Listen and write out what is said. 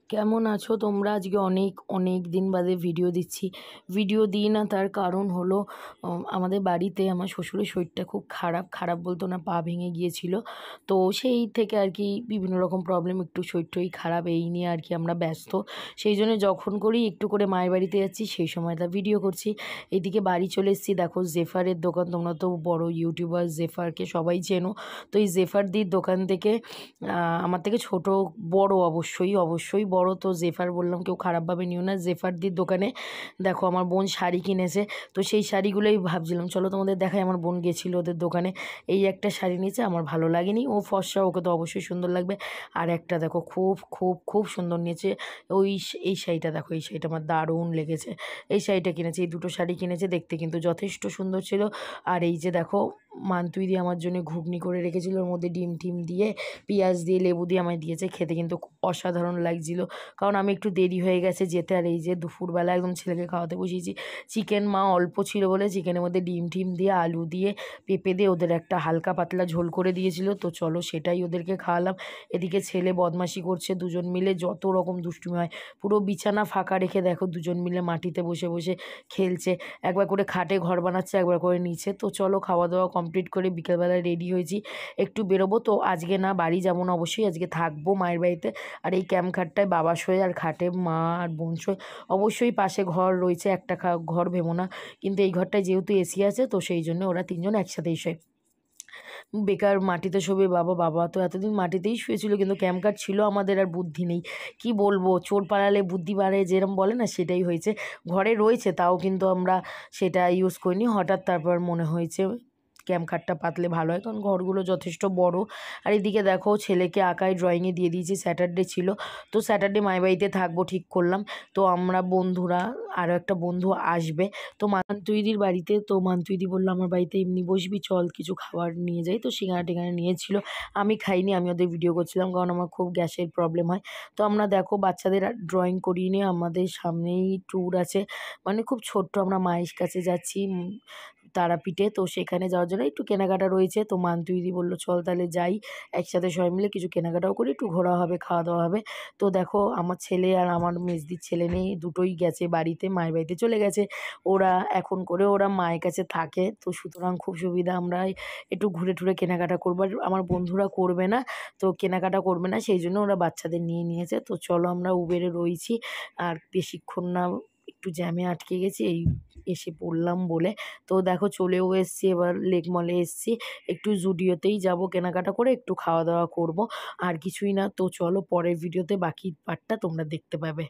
কেমন আছো তোমরা? আজকে অনেক অনেক দিন বাদে ভিডিও দিচ্ছি। ভিডিও দিই না, তার কারণ হলো আমাদের বাড়িতে আমার শ্বশুরের শরীরটা খুব খারাপ। খারাপ বলতো না, পা ভেঙে গিয়েছিল। তো সেই থেকে আর কি বিভিন্ন রকম প্রবলেম, একটু শরীর খারাপ, এই নিয়ে আর কি আমরা ব্যস্ত। সেই জন্য যখন করি একটু করে মায়ের বাড়িতে যাচ্ছি, সেই সময়টা ভিডিও করছি। এদিকে বাড়ি চলে এসেছি। দেখো জেফারের দোকান, তোমরা তো বড় ইউটিউবার, জেফারকে সবাই চেনো। তো এই জেফারদির দোকান থেকে আমার থেকে ছোট বড়, অবশ্যই বড়। তো জেফার বললাম, কেউ খারাপভাবে নিও না। জেফারদির দোকানে দেখো আমার বোন শাড়ি কিনেছে। তো সেই শাড়িগুলোই ভাবছিলাম চলো তোমাদের দেখাই। আমার বোন গেছিলো ওদের দোকানে, এই একটা শাড়ি নিয়েছে, আমার ভালো লাগেনি। ও ফর্সা, ওকে তো অবশ্যই সুন্দর লাগবে। আর একটা দেখো খুব খুব খুব সুন্দর নিয়েছে। এই শাড়িটা দেখো, এই শাড়িটা আমার দারুণ লেগেছে। এই শাড়িটা কিনেছে, এই দুটো শাড়ি কিনেছে, দেখতে কিন্তু যথেষ্ট সুন্দর ছিল। আর এই যে দেখো মান্তুই দিয়ে আমার জন্য ঘুগনি করে রেখেছিল, ওর মধ্যে ডিম টিম দিয়ে পেঁয়াজ দিয়ে লেবু দিয়ে আমায় দিয়েছে, খেতে কিন্তু অসাধারণ লাগছিল। কারণ আমি একটু দেরি হয়ে গেছে যেতে। আর এই যে দুপুরবেলা একদম ছেলেকে খাওয়াতে বসিয়েছি। চিকেন মা অল্প ছিল বলে চিকেনের মধ্যে ডিম টিম দিয়ে আলু দিয়ে পেঁপে দিয়ে ওদের একটা হালকা পাতলা ঝোল করে দিয়েছিল। তো চলো সেটাই ওদেরকে খাওয়ালাম। এদিকে ছেলে বদমাশি করছে, দুজন মিলে যত রকম দুষ্টুমি হয়। পুরো বিছানা ফাঁকা রেখে দেখো দুজন মিলে মাটিতে বসে বসে খেলছে। একবার করে খাটে ঘর বানাচ্ছে, একবার করে নিচে। তো চলো খাওয়া দাওয়া কমপ্লিট করে বিকেলবেলায় রেডি হয়েছি, একটু বেরোবো। তো আজকে না বাড়ি যাবো না, অবশ্যই আজকে থাকবো মায়ের বাড়িতে। আর এই ক্যাম্প খাটটায় বাবা শোয়, আর খাটে মা আর বোন শোয়। অবশ্যই পাশে ঘর রয়েছে, একটা ঘর ভেবো না। কিন্তু এই ঘরটায় যেহেতু এসি আছে, তো সেই জন্য ওরা তিনজন একসাথেই শোয়। বেকার মাটিতে শোবে বাবা। বাবা তো এতদিন মাটিতেই শুয়েছিল, কিন্তু ক্যাম্প কার্ড ছিল আমাদের, আর বুদ্ধি নেই। কি বলবো, চোর পালালে বুদ্ধি বাড়ে যেরম বলে না, সেটাই হয়েছে। ঘরে রয়েছে তাও কিন্তু আমরা সেটা ইউজ করিনি। হঠাৎ তারপর মনে হয়েছে ক্যাম্প খাটটা পাতলে ভালো হয়, কারণ ঘরগুলো যথেষ্ট বড়। আর এদিকে দেখো ছেলেকে আঁকায় ড্রয়িংয়ে দিয়ে দিয়েছি, স্যাটারডে ছিল। তো স্যাটারডে মায়ের বাড়িতে থাকবো ঠিক করলাম। তো আমরা বন্ধুরা, আরও একটা বন্ধু আসবে তো মান্তুইদির বাড়িতে। তো মান্তুইদি বললো আমার বাড়িতে এমনি বসবি, চল কিছু খাবার নিয়ে যাই। তো সিঙ্গারা টিঙ্গারা নিয়েছিল, আমি খাইনি, আমি ওদের ভিডিও করছিলাম, কারণ আমার খুব গ্যাসের প্রবলেম হয়। তো আমরা দেখো বাচ্চাদের ড্রয়িং করিয়ে নিয়ে আমাদের সামনেই ট্যুর আছে, মানে খুব ছোট্ট, আমরা মায়ের কাছে যাচ্ছি তারাপীঠে। তো সেখানে যাওয়ার জন্য একটু কেনাকাটা রয়েছে। তো মান্তুইদি বললো চল তাহলে যাই, একসাথে সবাই মিলে কিছু কেনাকাটাও করি, একটু ঘোরা হবে, খাওয়া দাওয়া হবে। তো দেখো আমার ছেলে আর আমার মেজদির ছেলে নেই, দুটোই গেছে বাড়িতে, মায়ের বাড়িতে চলে গেছে। ওরা এখন করে ওরা মায়ের কাছে থাকে, তো সুতরাং খুব সুবিধা। আমরা একটু ঘুরে টুরে কেনাকাটা করবো। আর আমার বন্ধুরা করবে না, তো কেনাকাটা করবে না, সেই জন্য ওরা বাচ্চাদের নিয়ে নিয়েছে। তো চলো আমরা উবেরে রয়েছি, আর বেশিক্ষণ না, একটু জ্যামে আটকে গেছি, এই এসে পড়লাম বলে। তো দেখো চলেও এসছি, এবার লেক মলে এসছি, একটু জুডিওতেই যাব কেনাকাটা করে, একটু খাওয়া দাওয়া করব, আর কিছুই না। তো চলো পরের ভিডিওতে বাকি পার্টটা তোমরা দেখতে পাবে।